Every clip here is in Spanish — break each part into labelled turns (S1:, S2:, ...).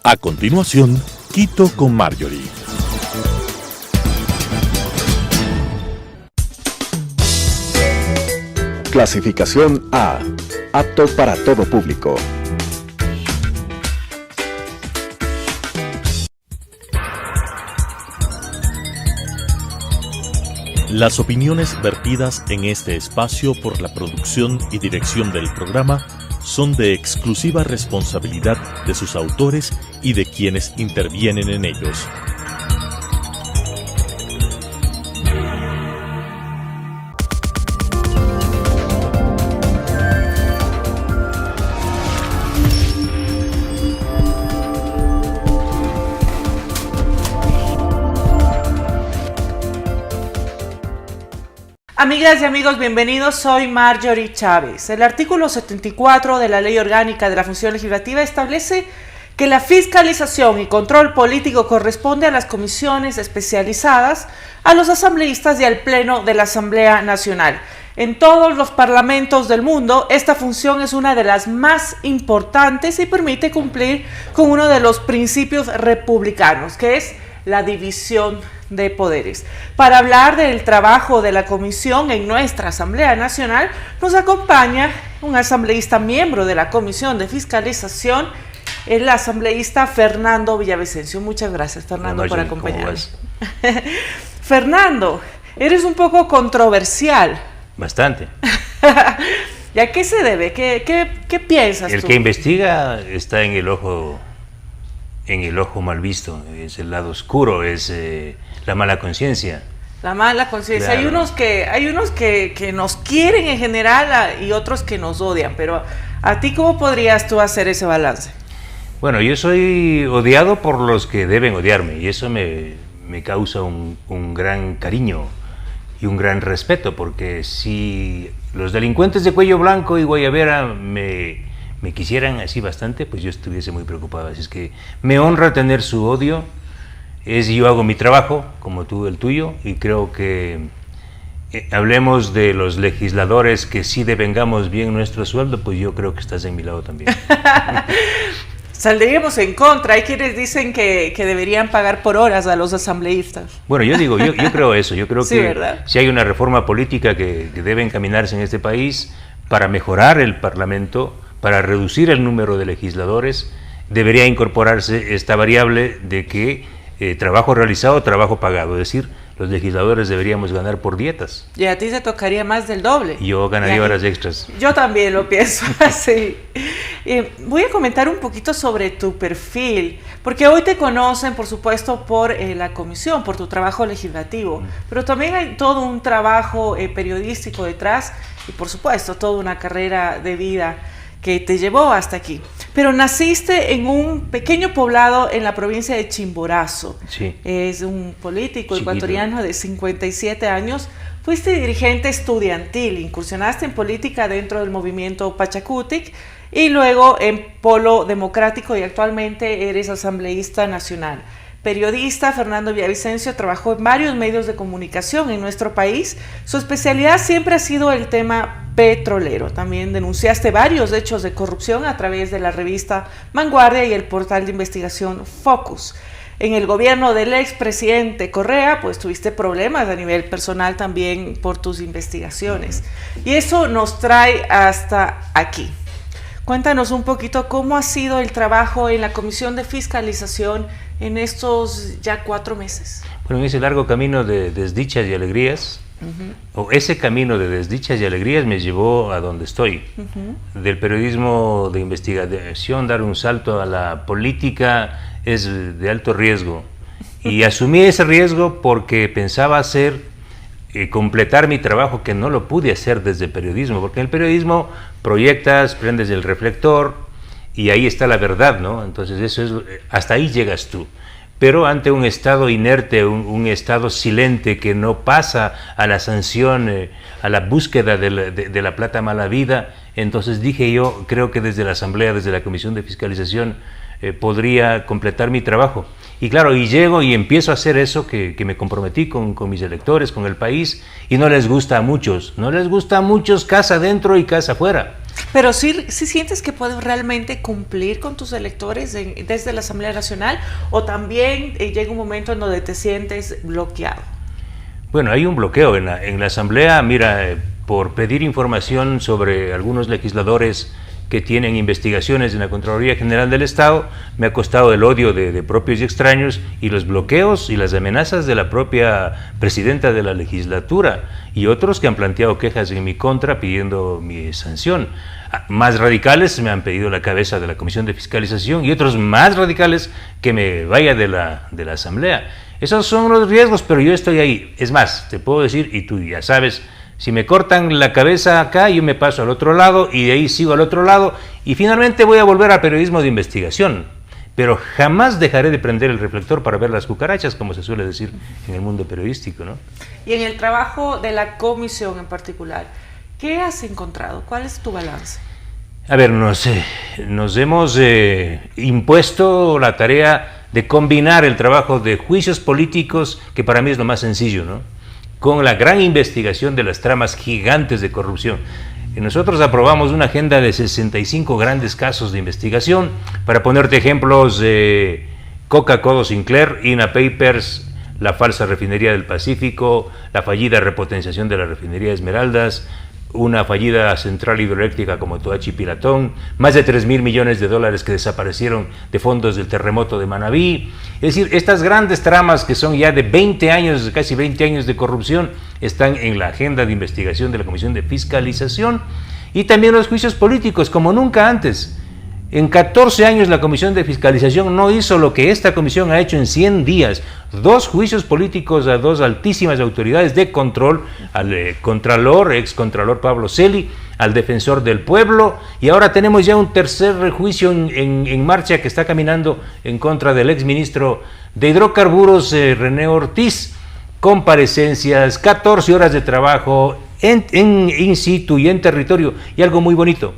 S1: A continuación, Quito con Marjorie.
S2: Clasificación A. Apto para todo público.
S1: Las opiniones vertidas en este espacio por la producción y dirección del programa son de exclusiva responsabilidad de sus autores y de quienes intervienen en ellos.
S3: Amigas y amigos, bienvenidos. Soy Marjorie Chávez. El artículo 74 de la Ley Orgánica de la Función Legislativa establece que la fiscalización y control político corresponde a las comisiones especializadas, a los asambleístas y al Pleno de la Asamblea Nacional. En todos los parlamentos del mundo, esta función es una de las más importantes y permite cumplir con uno de los principios republicanos, que es la división de poderes. Para hablar del trabajo de la comisión en nuestra Asamblea Nacional, nos acompaña un asambleísta miembro de la Comisión de Fiscalización, el asambleísta Fernando Villavicencio. Muchas gracias, Fernando, por acompañarnos. Fernando, eres un poco controversial.
S4: Bastante.
S3: ¿Y a qué se debe? ¿Qué piensas tú?
S4: El que investiga está en el ojo mal visto, es el lado oscuro, es la mala conciencia.
S3: La mala conciencia. Claro. Hay unos que nos quieren en general y otros que nos odian, pero ¿a ti cómo podrías tú hacer ese balance?
S4: Bueno, yo soy odiado por los que deben odiarme y eso me causa un gran cariño y un gran respeto, porque si los delincuentes de cuello blanco y guayabera me quisieran así bastante, pues yo estuviese muy preocupado. Así es que me honra tener su odio. Yo hago mi trabajo, como tú el tuyo, y creo que hablemos de los legisladores que sí devengamos bien nuestro sueldo, pues yo creo que estás en mi lado también.
S3: Saldríamos en contra. Hay quienes dicen que deberían pagar por horas a los asambleístas.
S4: Bueno, yo creo eso. Yo creo
S3: sí,
S4: que
S3: ¿verdad?
S4: Si hay una reforma política que debe encaminarse en este país para mejorar el Parlamento, para reducir el número de legisladores, debería incorporarse esta variable de que trabajo realizado, trabajo pagado. Es decir, los legisladores deberíamos ganar por dietas.
S3: Y a ti te tocaría más del doble.
S4: Yo ganaría horas extras.
S3: Yo también lo pienso así. Voy a comentar un poquito sobre tu perfil, porque hoy te conocen, por supuesto, por la comisión, por tu trabajo legislativo, pero también hay todo un trabajo periodístico detrás y, por supuesto, toda una carrera de vida que te llevó hasta aquí. Pero naciste en un pequeño poblado en la provincia de Chimborazo.
S4: Sí.
S3: Es un político
S4: chiquito,
S3: ecuatoriano de 57 años. Fuiste dirigente estudiantil, incursionaste en política dentro del movimiento Pachacutic y luego en Polo Democrático y actualmente eres asambleísta nacional. Periodista, Fernando Villavicencio trabajó en varios medios de comunicación en nuestro país. Su especialidad siempre ha sido el tema petrolero. También denunciaste varios hechos de corrupción a través de la revista Vanguardia y el portal de investigación Focus. En el gobierno del expresidente Correa, pues tuviste problemas a nivel personal también por tus investigaciones. Y eso nos trae hasta aquí. Cuéntanos un poquito cómo ha sido el trabajo en la Comisión de Fiscalización en estos ya 4 meses.
S4: Bueno, en ese largo camino de desdichas y alegrías, o ese camino de desdichas y alegrías me llevó a donde estoy. Del periodismo de investigación, dar un salto a la política es de alto riesgo. Y asumí ese riesgo porque pensaba completar mi trabajo, que no lo pude hacer desde el periodismo, porque en el periodismo proyectas, prendes el reflector y ahí está la verdad, ¿no? Entonces eso es, hasta ahí llegas tú. Pero ante un estado inerte, un estado silente que no pasa a la sanción, a la búsqueda de la plata mala vida, entonces dije yo, creo que desde la Asamblea, desde la Comisión de Fiscalización, podría completar mi trabajo. Y claro, y llego y empiezo a hacer eso que me comprometí con mis electores, con el país, y no les gusta a muchos, casa adentro y casa afuera.
S3: Pero sí sientes que puedes realmente cumplir con tus electores desde la Asamblea Nacional, o también llega un momento en donde te sientes bloqueado.
S4: Bueno, hay un bloqueo en la Asamblea, mira, por pedir información sobre algunos legisladores que tienen investigaciones en la Contraloría General del Estado, me ha costado el odio de propios y extraños, y los bloqueos y las amenazas de la propia presidenta de la legislatura, y otros que han planteado quejas en mi contra pidiendo mi sanción. Más radicales me han pedido la cabeza de la Comisión de Fiscalización, y otros más radicales que me vaya de la Asamblea. Esos son los riesgos, pero yo estoy ahí. Es más, te puedo decir, y tú ya sabes, si me cortan la cabeza acá, yo me paso al otro lado, y de ahí sigo al otro lado, y finalmente voy a volver al periodismo de investigación. Pero jamás dejaré de prender el reflector para ver las cucarachas, como se suele decir en el mundo periodístico, ¿no?
S3: Y en el trabajo de la comisión en particular, ¿qué has encontrado? ¿Cuál es tu balance?
S4: A ver, nos hemos impuesto la tarea de combinar el trabajo de juicios políticos, que para mí es lo más sencillo, ¿no?, con la gran investigación de las tramas gigantes de corrupción. Y nosotros aprobamos una agenda de 65 grandes casos de investigación. Para ponerte ejemplos, Coca-Cola Sinclair, INA Papers, la falsa refinería del Pacífico, la fallida repotenciación de la refinería Esmeraldas, una fallida central hidroeléctrica como Toachi Piratón, más de 3.000 millones de dólares que desaparecieron de fondos del terremoto de Manabí. Es decir, estas grandes tramas que son ya de 20 años, casi 20 años de corrupción, están en la agenda de investigación de la Comisión de Fiscalización, y también los juicios políticos, como nunca antes. En 14 años la Comisión de Fiscalización no hizo lo que esta comisión ha hecho en 100 días. 2 juicios políticos a 2 altísimas autoridades de control, al Contralor, excontralor Pablo Celi, al Defensor del Pueblo, y ahora tenemos ya un tercer juicio en marcha que está caminando en contra del exministro de Hidrocarburos, René Ortiz. Comparecencias, 14 horas de trabajo in situ y en territorio, y algo muy bonito: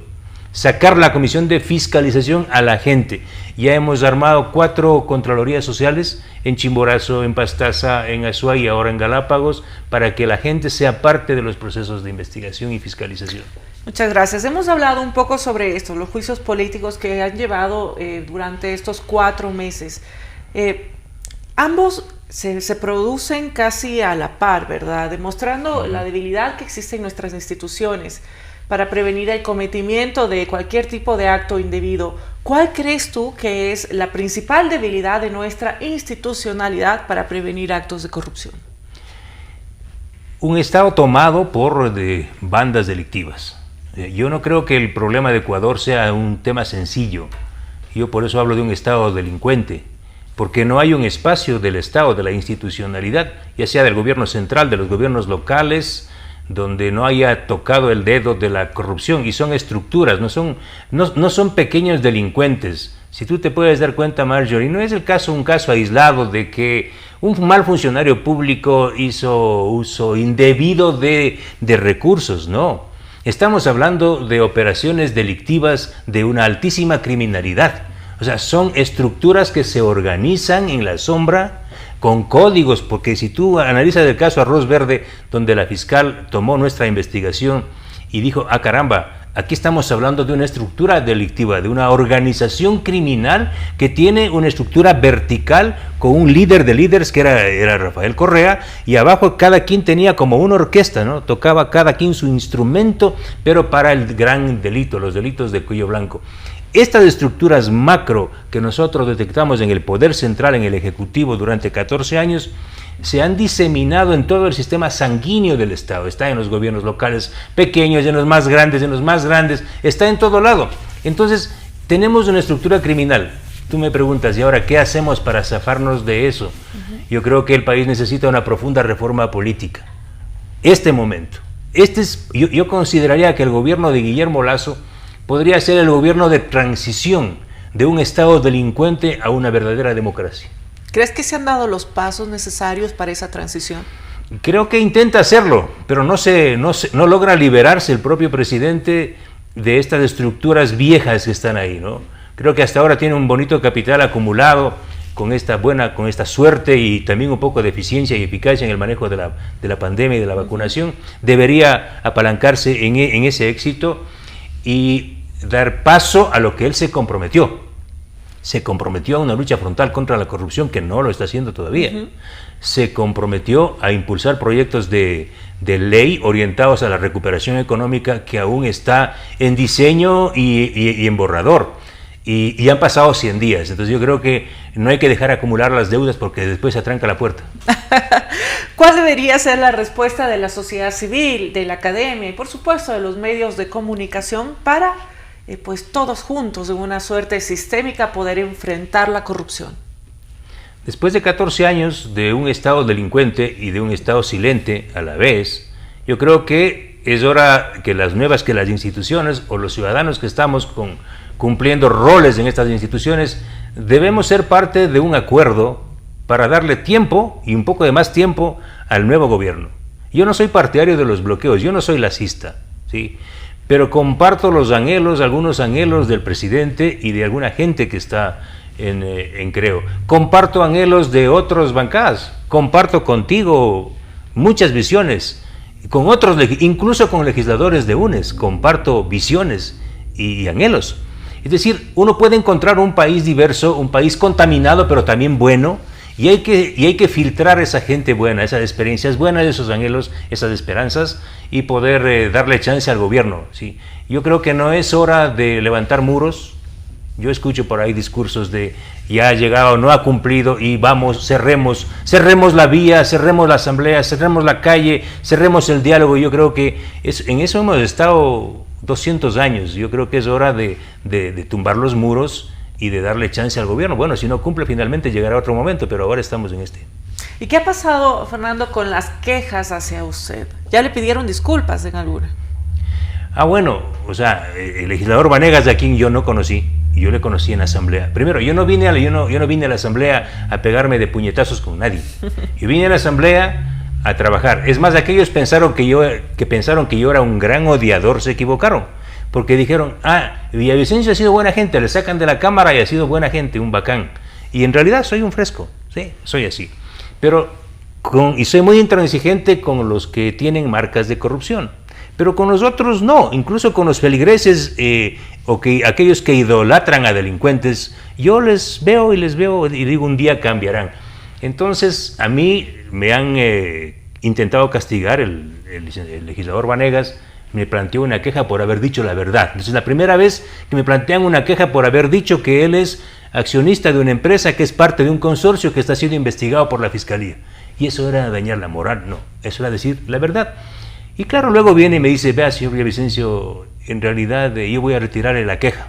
S4: sacar la Comisión de Fiscalización a la gente. Ya hemos armado 4 Contralorías Sociales en Chimborazo, en Pastaza, en Azuay y ahora en Galápagos, para que la gente sea parte de los procesos de investigación y fiscalización.
S3: Muchas gracias. Hemos hablado un poco sobre esto, los juicios políticos que han llevado durante estos 4 meses. Ambos se producen casi a la par, ¿verdad? Demostrando la debilidad que existe en nuestras instituciones para prevenir el cometimiento de cualquier tipo de acto indebido. ¿Cuál crees tú que es la principal debilidad de nuestra institucionalidad para prevenir actos de corrupción?
S4: Un Estado tomado por bandas delictivas. Yo no creo que el problema de Ecuador sea un tema sencillo. Yo por eso hablo de un Estado delincuente, porque no hay un espacio del Estado, de la institucionalidad, ya sea del gobierno central, de los gobiernos locales, donde no haya tocado el dedo de la corrupción, y son estructuras, no son pequeños delincuentes. Si tú te puedes dar cuenta, Marjorie, no es un caso aislado de que un mal funcionario público hizo uso indebido de recursos, no. Estamos hablando de operaciones delictivas de una altísima criminalidad. O sea, son estructuras que se organizan en la sombra, con códigos, porque si tú analizas el caso Arroz Verde, donde la fiscal tomó nuestra investigación y dijo, ah caramba, aquí estamos hablando de una estructura delictiva, de una organización criminal que tiene una estructura vertical con un líder de líderes que era Rafael Correa, y abajo cada quien tenía como una orquesta, ¿no? Tocaba cada quien su instrumento, pero para el gran delito, los delitos de cuello blanco. Estas estructuras macro que nosotros detectamos en el Poder Central, en el Ejecutivo durante 14 años, se han diseminado en todo el sistema sanguíneo del Estado. Está en los gobiernos locales pequeños, en los más grandes, está en todo lado. Entonces, tenemos una estructura criminal. Tú me preguntas, ¿y ahora qué hacemos para zafarnos de eso? Yo creo que el país necesita una profunda reforma política. Yo consideraría que el gobierno de Guillermo Lasso podría ser el gobierno de transición de un Estado delincuente a una verdadera democracia.
S3: ¿Crees que se han dado los pasos necesarios para esa transición?
S4: Creo que intenta hacerlo, pero no logra liberarse el propio presidente de estas estructuras viejas que están ahí, ¿no? Creo que hasta ahora tiene un bonito capital acumulado con esta suerte y también un poco de eficiencia y eficacia en el manejo de la pandemia y de la vacunación. Debería apalancarse en ese éxito. y dar paso a lo que él se comprometió. Se comprometió a una lucha frontal contra la corrupción, que no lo está haciendo todavía. Se comprometió a impulsar proyectos de ley orientados a la recuperación económica, que aún está en diseño y en borrador. Y han pasado 100 días, entonces yo creo que no hay que dejar acumular las deudas porque después se atranca la puerta.
S3: ¿Cuál debería ser la respuesta de la sociedad civil, de la academia y por supuesto de los medios de comunicación para, pues todos juntos, en una suerte sistémica, poder enfrentar la corrupción?
S4: Después de 14 años de un Estado delincuente y de un Estado silente a la vez, yo creo que es hora que las instituciones o los ciudadanos que estamos cumpliendo roles en estas instituciones, debemos ser parte de un acuerdo para darle tiempo y un poco de más tiempo al nuevo gobierno. Yo no soy partidario de los bloqueos, yo no soy lacista, ¿sí? Pero comparto algunos anhelos del presidente y de alguna gente que está en Creo. Comparto anhelos de otros bancadas, comparto contigo muchas visiones, con otros, incluso con legisladores de UNES, comparto visiones y anhelos. Es decir, uno puede encontrar un país diverso, un país contaminado, pero también bueno, y hay que filtrar esa gente buena, esas experiencias buenas, esos anhelos, esas esperanzas, y poder darle chance al gobierno, ¿sí? Yo creo que no es hora de levantar muros. Yo escucho por ahí discursos de ya ha llegado, no ha cumplido, y vamos, cerremos la vía, cerremos la asamblea, cerremos la calle, cerremos el diálogo. Yo creo que en eso hemos estado 200 años. Yo creo que es hora de tumbar los muros y de darle chance al gobierno. Bueno, si no cumple, finalmente llegará otro momento, pero ahora estamos en este.
S3: ¿Y qué ha pasado, Fernando, con las quejas hacia usted? ¿Ya le pidieron disculpas en alguna?
S4: Bueno, o sea, el legislador Vanegas, de quien yo no conocí, yo le conocí en asamblea. Primero, yo no vine a la asamblea a pegarme de puñetazos con nadie. Yo vine a la asamblea a trabajar. Es más, aquellos pensaron que yo era un gran odiador, se equivocaron, porque dijeron, Villavicencio ha sido buena gente, le sacan de la cámara y ha sido buena gente, un bacán. Y en realidad soy un fresco, sí, soy así. Y soy muy intransigente con los que tienen marcas de corrupción, pero con los otros no, incluso con los feligreses aquellos que idolatran a delincuentes, yo les veo y digo, un día cambiarán. Entonces, a mí me han intentado castigar, el legislador Vanegas me planteó una queja por haber dicho la verdad. Entonces, la primera vez que me plantean una queja por haber dicho que él es accionista de una empresa que es parte de un consorcio que está siendo investigado por la Fiscalía. Y eso era dañar la moral, no, eso era decir la verdad. Y claro, luego viene y me dice, vea, señor Villavicencio, en realidad yo voy a retirarle la queja.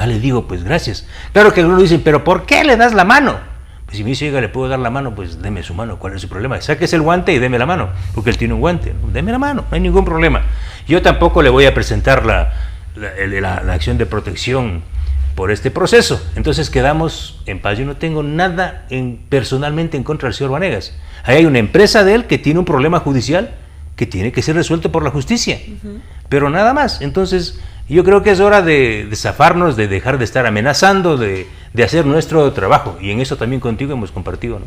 S4: Le digo, pues gracias. Claro que algunos dicen, pero ¿por qué le das la mano? Pues si me dice, oiga, ¿le puedo dar la mano? Pues deme su mano, ¿cuál es su problema? Sáquese el guante y deme la mano, porque él tiene un guante. Deme la mano, no hay ningún problema. Yo tampoco le voy a presentar la acción de protección por este proceso. Entonces quedamos en paz. Yo no tengo nada personalmente en contra del señor Vanegas. Ahí hay una empresa de él que tiene un problema judicial que tiene que ser resuelto por la justicia, pero nada más. Entonces yo creo que es hora de zafarnos, de dejar de estar amenazando, de hacer nuestro trabajo, y en eso también contigo hemos compartido, ¿no?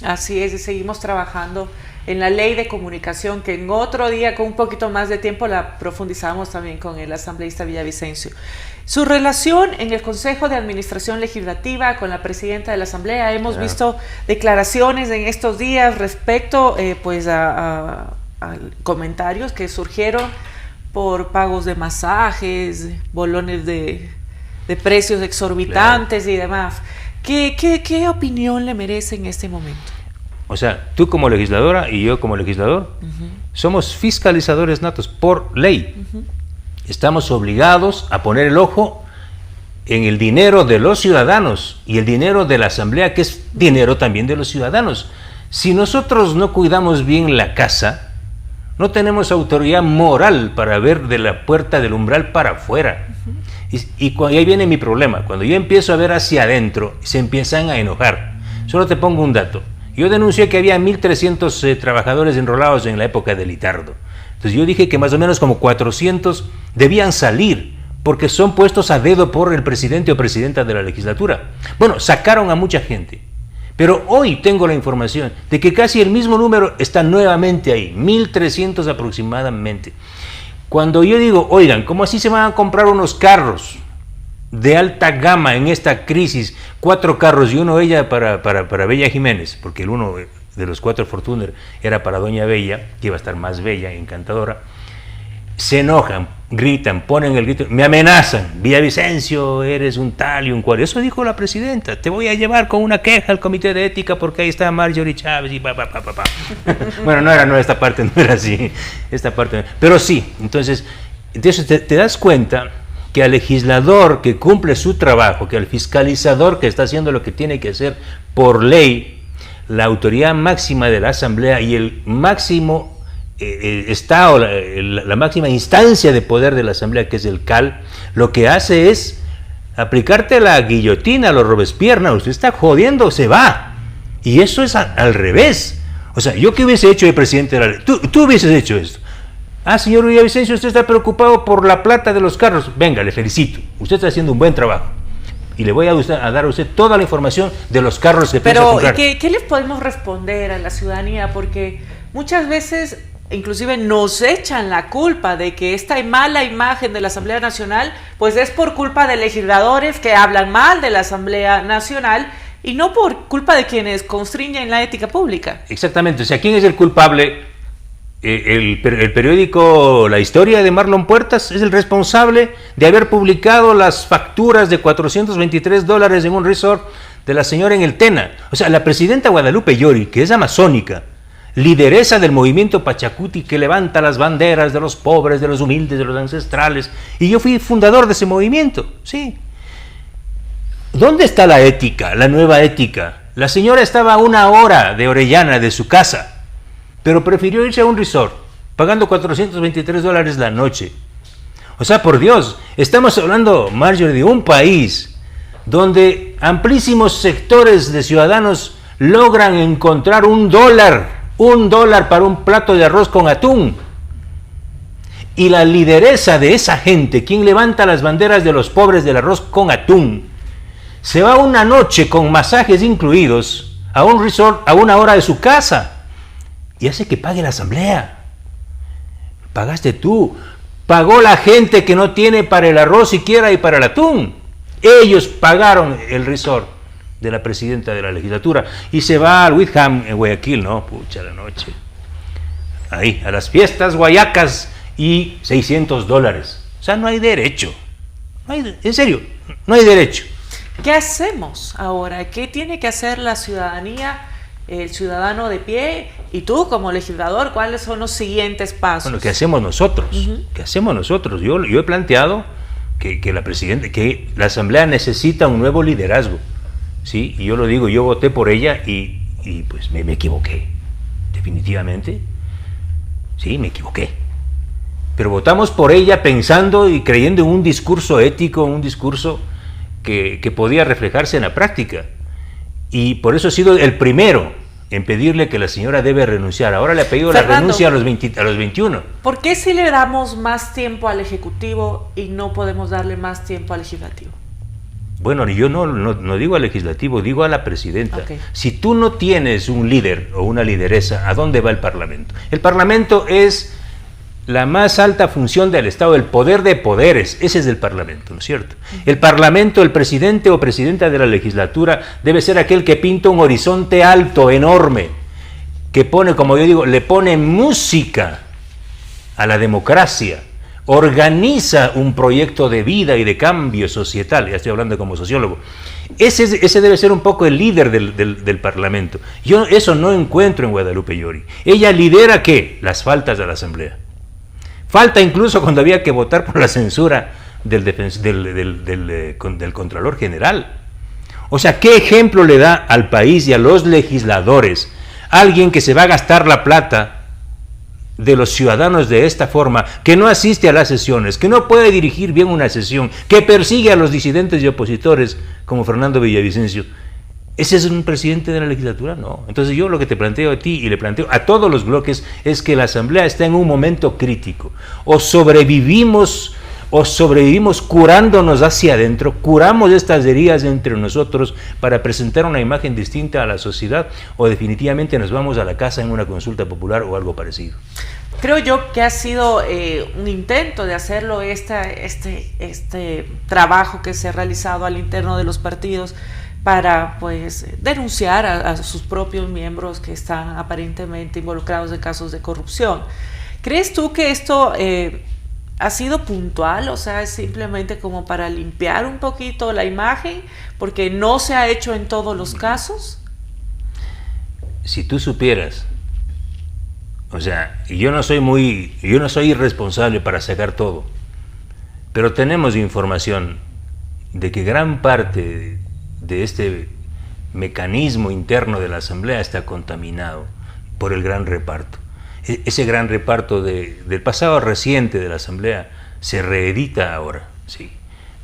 S3: Así es, y seguimos trabajando en la ley de comunicación, que en otro día con un poquito más de tiempo la profundizamos también con el asambleísta Villavicencio. Su relación en el Consejo de Administración Legislativa con la presidenta de la Asamblea, hemos visto declaraciones en estos días respecto a comentarios que surgieron por pagos de masajes, bolones de precios exorbitantes y demás. ¿Qué opinión le merece en este momento?
S4: O sea, tú como legisladora y yo como legislador somos fiscalizadores natos por ley. Estamos obligados a poner el ojo en el dinero de los ciudadanos y el dinero de la Asamblea, que es dinero también de los ciudadanos. Si nosotros no cuidamos bien la casa, no tenemos autoridad moral para ver de la puerta del umbral para afuera. Y ahí viene mi problema. Cuando yo empiezo a ver hacia adentro, se empiezan a enojar. Solo te pongo un dato. Yo denuncié que había 1.300 trabajadores enrolados en la época de Litardo. Entonces yo dije que más o menos como 400 debían salir, porque son puestos a dedo por el presidente o presidenta de la legislatura. Bueno, sacaron a mucha gente. Pero hoy tengo la información de que casi el mismo número está nuevamente ahí, 1.300 aproximadamente. Cuando yo digo, oigan, ¿cómo así se van a comprar unos carros de alta gama en esta crisis? 4 carros y uno ella para Bella Jiménez, porque el uno de los 4 Fortuner era para doña Bella, que iba a estar más bella, encantadora. Se enojan, gritan, ponen el grito, me amenazan. Villavicencio, eres un tal y un cual. Eso dijo la presidenta. Te voy a llevar con una queja al comité de ética porque ahí está Marjorie Chávez y pa. Bueno, no, esta parte no era así. Esta parte, pero sí. Entonces, de eso te das cuenta que al legislador que cumple su trabajo, que al fiscalizador que está haciendo lo que tiene que hacer por ley, la autoridad máxima de la Asamblea y el máximo Estado, la máxima instancia de poder de la Asamblea, que es el CAL, lo que hace es aplicarte la guillotina a los Robespierre. Usted está jodiendo, se va. Y eso es al revés. O sea, ¿yo qué hubiese hecho de presidente de la ley? Tú hubieses hecho esto. Ah, señor Villavicencio, usted está preocupado por la plata de los carros. Venga, le felicito. Usted está haciendo un buen trabajo. Y le voy a dar a usted toda la información de los carros que piensa comprar.
S3: Pero, ¿qué les podemos responder a la ciudadanía? Porque muchas veces, inclusive, nos echan la culpa de que esta mala imagen de la Asamblea Nacional, pues es por culpa de legisladores que hablan mal de la Asamblea Nacional y no por culpa de quienes constriñen la ética pública.
S4: Exactamente. O sea, ¿quién es el culpable? El periódico La Historia de Marlon Puertas es el responsable de haber publicado las facturas de $423 en un resort de la señora en el Tena. O sea, la presidenta Guadalupe Llori, que es amazónica, lideresa del movimiento Pachacuti, que levanta las banderas de los pobres, de los humildes, de los ancestrales, y yo fui fundador de ese movimiento, sí. ¿Dónde está la ética, la nueva ética? La señora estaba a 1 hora de Orellana, de su casa, pero prefirió irse a un resort, pagando $423 la noche. O sea, por Dios, estamos hablando, Marjorie, de un país donde amplísimos sectores de ciudadanos logran encontrar $1 para un plato de arroz con atún. Y la lideresa de esa gente, quien levanta las banderas de los pobres del arroz con atún, se va una noche con masajes incluidos a un resort a 1 hora de su casa y hace que pague la Asamblea. Pagaste tú, pagó la gente que no tiene para el arroz siquiera y para el atún. Ellos pagaron el resort de la presidenta de la legislatura y se va al Windham en Guayaquil, ¿no? Pucha, la noche. Ahí, a las fiestas guayacas y $600. O sea, no hay derecho. En serio, no hay derecho.
S3: ¿Qué hacemos ahora? ¿Qué tiene que hacer la ciudadanía, el ciudadano de pie y tú como legislador? ¿Cuáles son los siguientes pasos?
S4: Bueno, ¿qué hacemos nosotros? ¿Qué hacemos nosotros? Yo he planteado que la Asamblea necesita un nuevo liderazgo. Sí, y yo lo digo, yo voté por ella y pues me equivoqué, definitivamente, sí, me equivoqué, pero votamos por ella pensando y creyendo en un discurso ético, un discurso que podía reflejarse en la práctica, y por eso he sido el primero en pedirle que la señora debe renunciar. Ahora le ha pedido Fernando, la renuncia a los 21.
S3: ¿Por qué si le damos más tiempo al Ejecutivo y no podemos darle más tiempo al Legislativo?
S4: Bueno, yo no digo al legislativo, digo a la presidenta. Okay. Si tú no tienes un líder o una lideresa, ¿a dónde va el Parlamento? El Parlamento es la más alta función del Estado, el poder de poderes, ese es el Parlamento, ¿no es cierto? El Parlamento, el presidente o presidenta de la legislatura debe ser aquel que pinta un horizonte alto, enorme, que pone, como yo digo, le pone música a la democracia, organiza un proyecto de vida y de cambio societal, ya estoy hablando como sociólogo. Ese debe ser un poco el líder del Parlamento. Yo eso no encuentro en Guadalupe Llori. Ella lidera, ¿qué? Las faltas de la Asamblea. Falta incluso cuando había que votar por la censura del Contralor General. O sea, ¿qué ejemplo le da al país y a los legisladores alguien que se va a gastar la plata de los ciudadanos de esta forma, que no asiste a las sesiones, que no puede dirigir bien una sesión, que persigue a los disidentes y opositores como Fernando Villavicencio? ¿Ese es un presidente de la legislatura? No. Entonces yo lo que te planteo a ti y le planteo a todos los bloques es que la Asamblea está en un momento crítico. O sobrevivimos o sobrevivimos curándonos hacia adentro, curamos estas heridas entre nosotros para presentar una imagen distinta a la sociedad, o definitivamente nos vamos a la casa en una consulta popular o algo parecido.
S3: Creo yo que ha sido un intento de hacerlo este trabajo que se ha realizado al interno de los partidos para pues denunciar a sus propios miembros que están aparentemente involucrados en casos de corrupción. ¿Crees tú que esto ha sido puntual? O sea, es simplemente como para limpiar un poquito la imagen, porque no se ha hecho en todos los casos.
S4: Si tú supieras, o sea, yo no soy irresponsable para sacar todo, pero tenemos información de que gran parte de este mecanismo interno de la Asamblea está contaminado por el gran reparto. Ese gran reparto del pasado reciente de la Asamblea se reedita ahora, sí.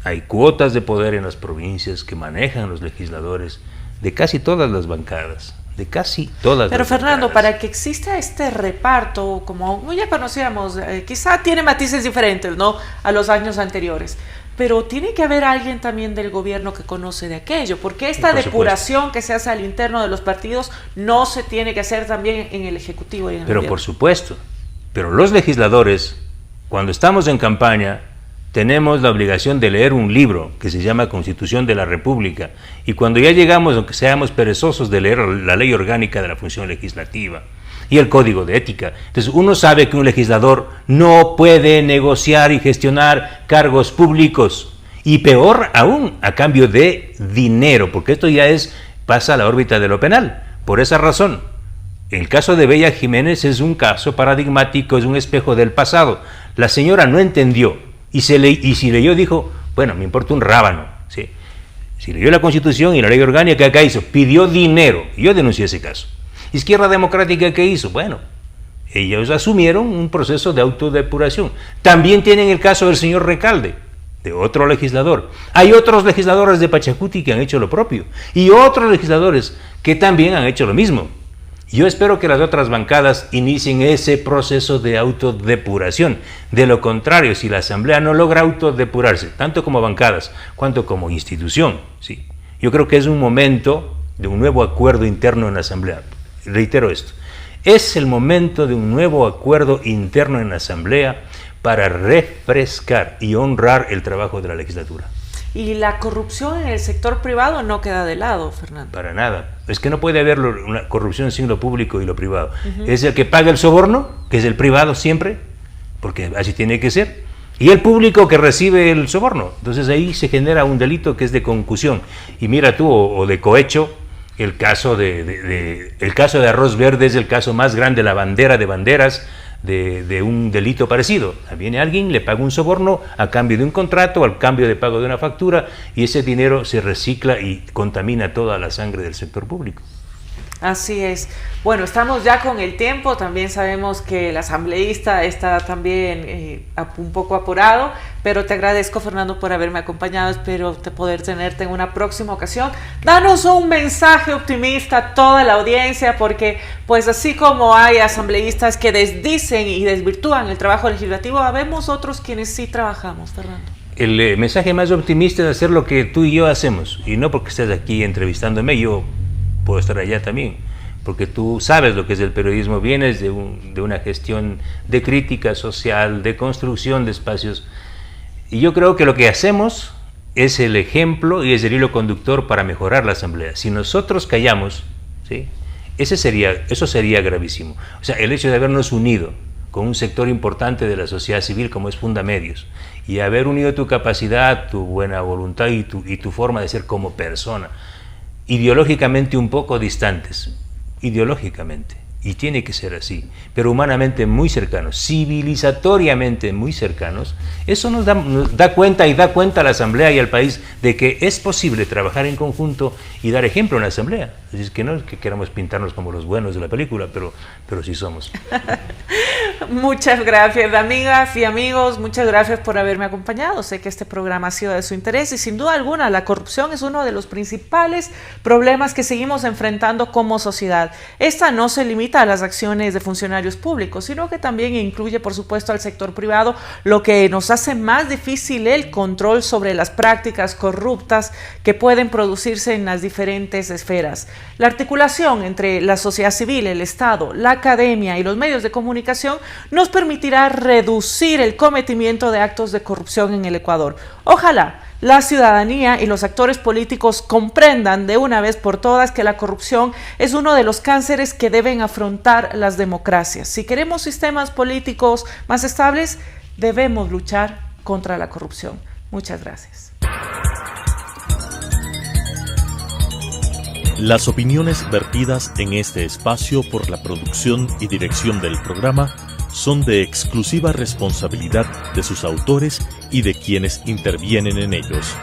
S4: Hay cuotas de poder en las provincias que manejan los legisladores de casi todas las bancadas, de casi todas.
S3: Pero
S4: las
S3: Fernando,
S4: bancadas.
S3: para que exista este reparto, como ya conocíamos, quizá tiene matices diferentes, ¿no?, a los años anteriores, pero tiene que haber alguien también del gobierno que conoce de aquello, porque esta depuración que se hace al interno de los partidos no se tiene que hacer también en el Ejecutivo y en el
S4: Pero
S3: gobierno.
S4: por supuesto, pero los legisladores, cuando estamos en campaña, tenemos la obligación de leer un libro que se llama Constitución de la República, y cuando ya llegamos, aunque seamos perezosos, de leer la Ley Orgánica de la Función Legislativa y el Código de Ética, entonces uno sabe que un legislador no puede negociar y gestionar cargos públicos, y peor aún, a cambio de dinero, porque esto ya pasa a la órbita de lo penal. Por esa razón, el caso de Bella Jiménez es un caso paradigmático, es un espejo del pasado. La señora no entendió, y si leyó, dijo, bueno, me importa un rábano, ¿sí? Si leyó la Constitución y la Ley Orgánica, ¿qué hizo? Pidió dinero. Yo denuncié ese caso. Izquierda Democrática, ¿qué hizo? Bueno, ellos asumieron un proceso de autodepuración. También tienen el caso del señor Recalde, de otro legislador. Hay otros legisladores de Pachacuti que han hecho lo propio, y otros legisladores que también han hecho lo mismo. Yo espero que las otras bancadas inicien ese proceso de autodepuración. De lo contrario, si la Asamblea no logra autodepurarse, tanto como bancadas, cuanto como institución, ¿sí?, yo creo que es un momento de un nuevo acuerdo interno en la Asamblea. Reitero esto, es el momento de un nuevo acuerdo interno en la Asamblea para refrescar y honrar el trabajo de la legislatura.
S3: Y la corrupción en el sector privado no queda de lado, Fernando.
S4: Para nada. Es que no puede haber una corrupción sin lo público y lo privado. Es el que paga el soborno, que es el privado siempre, porque así tiene que ser, y el público que recibe el soborno. Entonces ahí se genera un delito que es de concusión. Y mira tú, o de cohecho, el caso de Arroz Verde es el caso más grande, la bandera de banderas, de un delito parecido. Viene alguien, le paga un soborno a cambio de un contrato, al cambio de pago de una factura, y ese dinero se recicla y contamina toda la sangre del sector público.
S3: Así es. Bueno, estamos ya con el tiempo, también sabemos que el asambleísta está también un poco apurado, pero te agradezco, Fernando, por haberme acompañado. Espero poder tenerte en una próxima ocasión. Danos un mensaje optimista a toda la audiencia, porque pues así como hay asambleístas que desdicen y desvirtúan el trabajo legislativo, habemos otros quienes sí trabajamos, Fernando.
S4: El mensaje más optimista es hacer lo que tú y yo hacemos, y no porque estés aquí entrevistándome, yo puedo estar allá también, porque tú sabes lo que es el periodismo, vienes de una gestión de crítica social, de construcción de espacios, y yo creo que lo que hacemos es el ejemplo y es el hilo conductor para mejorar la Asamblea. Si nosotros callamos, ¿sí?, eso sería gravísimo. O sea, el hecho de habernos unido con un sector importante de la sociedad civil como es Fundamedios, y haber unido tu capacidad, tu buena voluntad y tu forma de ser como persona, ideológicamente un poco distantes, ideológicamente, y tiene que ser así, pero humanamente muy cercanos, civilizatoriamente muy cercanos, eso nos da cuenta a la Asamblea y al país de que es posible trabajar en conjunto y dar ejemplo en la Asamblea. Es que no es que queramos pintarnos como los buenos de la película, pero sí somos.
S3: Muchas gracias, amigas y amigos, muchas gracias por haberme acompañado. Sé que este programa ha sido de su interés y sin duda alguna la corrupción es uno de los principales problemas que seguimos enfrentando como sociedad. Esta no se limita a las acciones de funcionarios públicos, sino que también incluye, por supuesto, al sector privado, lo que nos hace más difícil el control sobre las prácticas corruptas que pueden producirse en las diferentes esferas. La articulación entre la sociedad civil, el Estado, la academia y los medios de comunicación nos permitirá reducir el cometimiento de actos de corrupción en el Ecuador. Ojalá la ciudadanía y los actores políticos comprendan de una vez por todas que la corrupción es uno de los cánceres que deben afrontar las democracias. Si queremos sistemas políticos más estables, debemos luchar contra la corrupción. Muchas gracias.
S1: Las opiniones vertidas en este espacio por la producción y dirección del programa son de exclusiva responsabilidad de sus autores y de quienes intervienen en ellos.